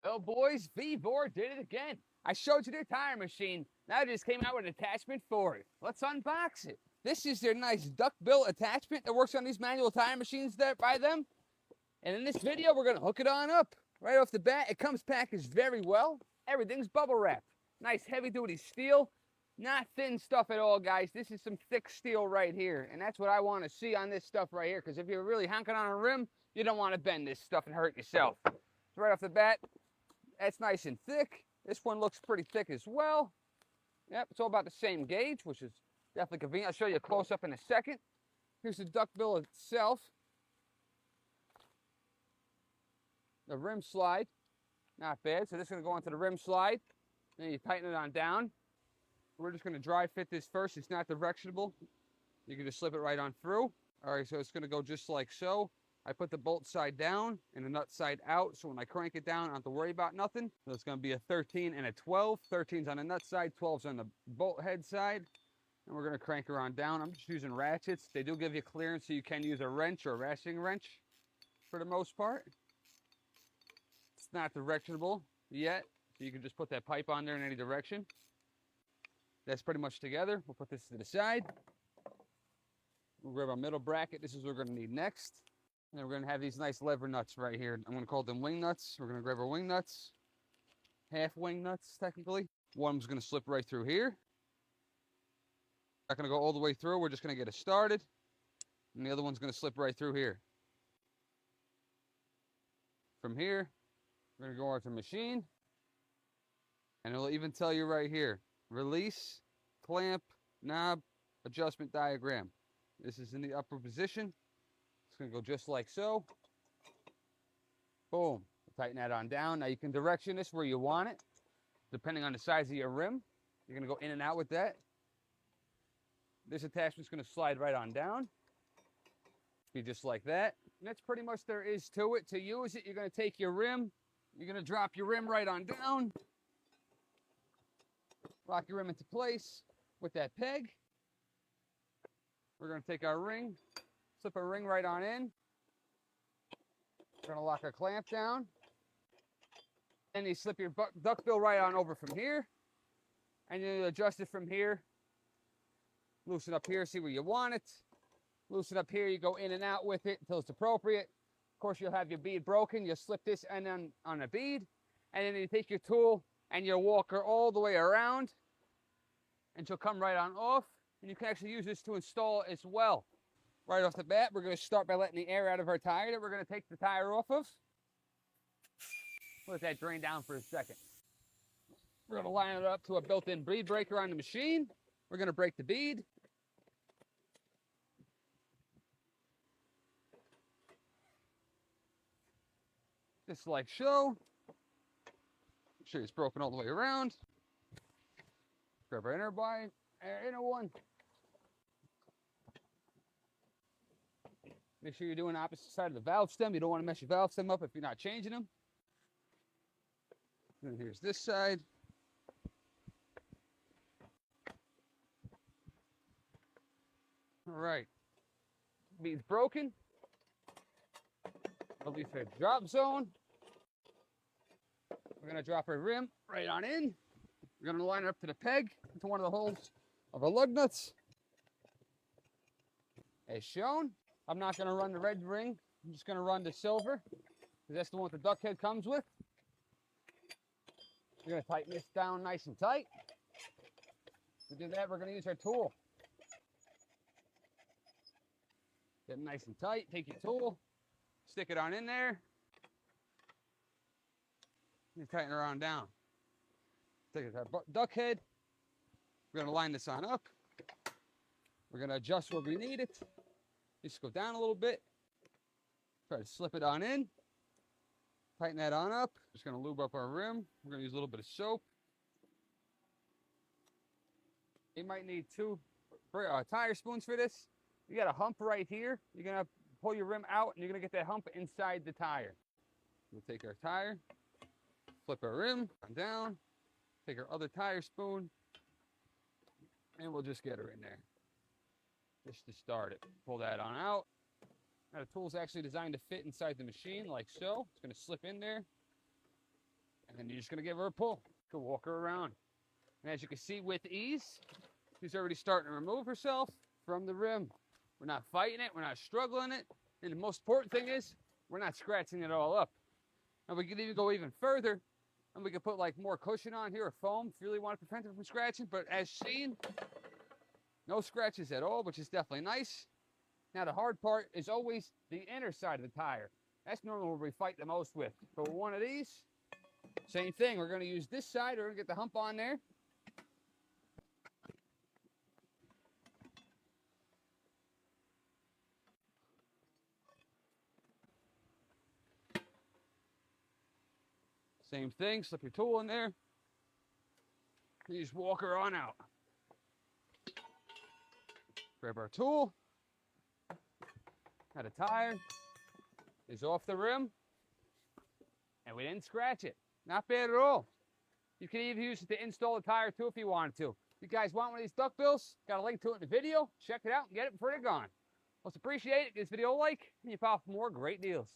Well, boys, VEVOR did it again. I showed you their tire machine. Now they just came out with an attachment for it. Let's unbox it. This is their nice duckbill attachment that works on these manual tire machines that by them. And in this video, we're going to hook it on up. Right off the bat, it comes packaged very well. Everything's bubble wrapped. Nice heavy-duty steel. Not thin stuff at all, guys. This is some thick steel right here. And that's what I want to see on this stuff right here. Because if you're really honking on a rim, you don't want to bend this stuff and hurt yourself. So right off the bat, that's nice and thick. This one looks pretty thick as well. Yep, it's all about the same gauge, which is definitely convenient. I'll show you a close-up in a second. Here's the duckbill itself. The rim slide, not bad. So this is going to go into the rim slide. Then you tighten it on down. We're just going to dry fit this first. It's not directionable. You can just slip it right on through. All right, so it's going to go just like so. I put the bolt side down and the nut side out, so when I crank it down, I don't have to worry about nothing. So it's going to be a 13 and a 12. 13's on the nut side, 12's on the bolt head side. And we're going to crank her on down. I'm just using ratchets. They do give you clearance, so you can use a wrench or a ratcheting wrench for the most part. It's not directionable yet, so you can just put that pipe on there in any direction. That's pretty much together. We'll put this to the side. We'll grab our middle bracket. This is what we're going to need next. And then we're going to have these nice lever nuts right here. I'm going to call them wing nuts. We're going to grab our wing nuts. Half wing nuts, technically. One's going to slip right through here. Not going to go all the way through. We're just going to get it started. And the other one's going to slip right through here. From here, we're going to go onto the machine. And it'll even tell you right here. Release, clamp, knob, adjustment diagram. This is in the upper position. It's going to go just like so. Boom. Tighten that on down. Now you can direction this where you want it, depending on the size of your rim. You're going to go in and out with that. This attachment's going to slide right on down. Be just like that. And that's pretty much there is to it. To use it, you're going to take your rim. You're going to drop your rim right on down. Lock your rim into place with that peg. We're going to take our ring, slip a ring right on in. We're going to lock our clamp down. Then you slip your duckbill right on over from here. And you adjust it from here. Loosen up here, see where you want it. Loosen up here, you go in and out with it until it's appropriate. Of course, you'll have your bead broken. You'll slip this end on a bead. And then you take your tool and you'll walk her all the way around. And she'll come right on off. And you can actually use this to install as well. Right off the bat, we're going to start by letting the air out of our tire that we're going to take the tire off of. Let that drain down for a second. We're going to line it up to a built-in bead breaker on the machine. We're going to break the bead. Just like so. Make sure it's broken all the way around. Grab our inner one. Make sure you're doing the opposite side of the valve stem. You don't want to mess your valve stem up if you're not changing them. And here's this side. All right. Bead's broken. Release our drop zone. We're going to drop our rim right on in. We're going to line it up to the peg into one of the holes of our lug nuts. As shown, I'm not going to run the red ring. I'm just going to run the silver because that's the one the duck head comes with. We're going to tighten this down nice and tight. To do that, we're going to use our tool. Get it nice and tight. Take your tool, stick it on in there, and tighten her on down. Take our duck head. We're going to line this on up. We're going to adjust where we need it. Just go down a little bit. Try to slip it on in. Tighten that on up. Just going to lube up our rim. We're going to use a little bit of soap. You might need 2 tire spoons for this. You got a hump right here. You're going to pull your rim out, and you're going to get that hump inside the tire. We'll take our tire, flip our rim down, take our other tire spoon, and we'll just get her in there. Just to start it. Pull that on out. Now the tool is actually designed to fit inside the machine like so. It's going to slip in there. And you're just going to give her a pull. Go walk her around. And as you can see, with ease, she's already starting to remove herself from the rim. We're not fighting it. We're not struggling it. And the most important thing is, we're not scratching it all up. And we can even go even further, and we can put like more cushion on here or foam if you really want to prevent it from scratching. But as seen, no scratches at all, which is definitely nice. Now the hard part is always the inner side of the tire. That's normally where we fight the most with. But with one of these, same thing. We're going to use this side. We're going to get the hump on there. Same thing, slip your tool in there. You just walk her on out. Grab our tool. Now the tire is off the rim. And we didn't scratch it. Not bad at all. You can even use it to install the tire too if you wanted to. If you guys want one of these duck bills, got a link to it in the video. Check it out and get it before they're gone. Most appreciate it. Give this video a like and you pop for more great deals.